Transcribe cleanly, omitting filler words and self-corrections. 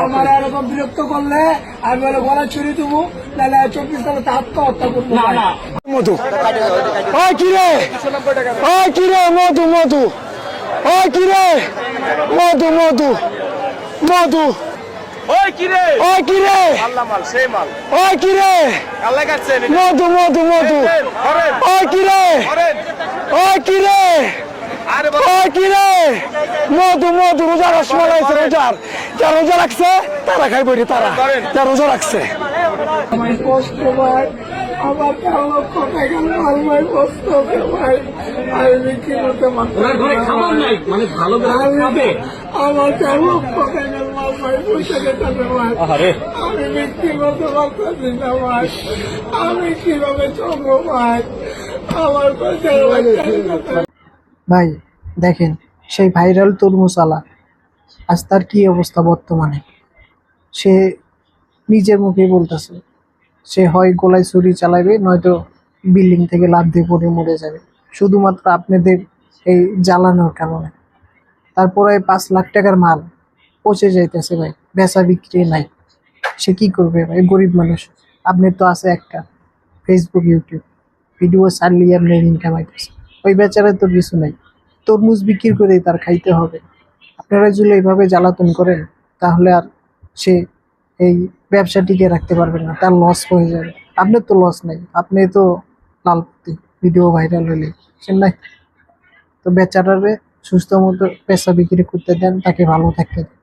আমার এরকম বিরক্ত করলে আমি বলে গলা ছুরি দেবো, নাহলে 24 সালে আত্মহত্যা করবো। মধু ওই কিরে, ওই কিরে মধু মধু, ওই কিরে মধু মধু মধু, ওই কিরে ওই কিরে আল্লাহ মাল সেই মাল ওই কিরে আল্লাহ কাটছে মধু মধু মধু, ওই কিরে ওই কিরে আরে ওই কিরে মধু মধু। রোজা রসমালাই আছে, রোজার যারা রোজা রাখছে তারা খাইব রে, তারা যারা রোজা রাখছে। আমার কষ্ট ভাই, আমার 4 লক্ষ টাকা মাল ভাই, কষ্ট ভাই, আমি বিক্রি করতে খাবার নাই মানে ভালো পারছি। আমার 4 লক্ষ টাকার মাল ভাই, পয়সা গেছে ভাই, আমি বিক্রি করতে পারতেছি না ভাই, আমি কিভাবে চলবো ভাই, আমার পয়সা ভাই দেখেন, সেই ভাইরাল তরমুজ আলা আজ তার কি অবস্থা বর্তমানে। সে নিজের মুখে বলতেছে সে হয় গলায় ছুরি চালাবে, নয়তো বিল্ডিং থেকে লাফ দিয়ে পড়ে মরে যাবে, শুধুমাত্র আপনাদের এই জ্বালানোর কারণে। তারপরে 5 লাখ টাকার মাল পচে যাইতেছে ভাই, বেচা বিক্রি নাই। সে কি করবে ভাই, গরিব মানুষ। আপনার তো আছে একটা ফেসবুক ইউটিউব, ভিডিও চালিয়ে আপনার ইনকাম আইতেছে, ওই বেচারার তো কিছু নাই, তরমুজ বিক্রি করে তার খাইতে হবে। আপনারা যদি এইভাবে জ্বালাতন করেন তাহলে আর সে এই ব্যবসা টিকে রাখতে পারবেন না, তার লস হয়ে যাবে। আপনার তো লস নাই, আপনি তো লালপতি, ভিডিও ভাইরাল হলে সে নাই। তো বেচারারে সুস্থ মতো পেশা বিক্রি করতে দেন, তাকে ভালো থাকতে দেন।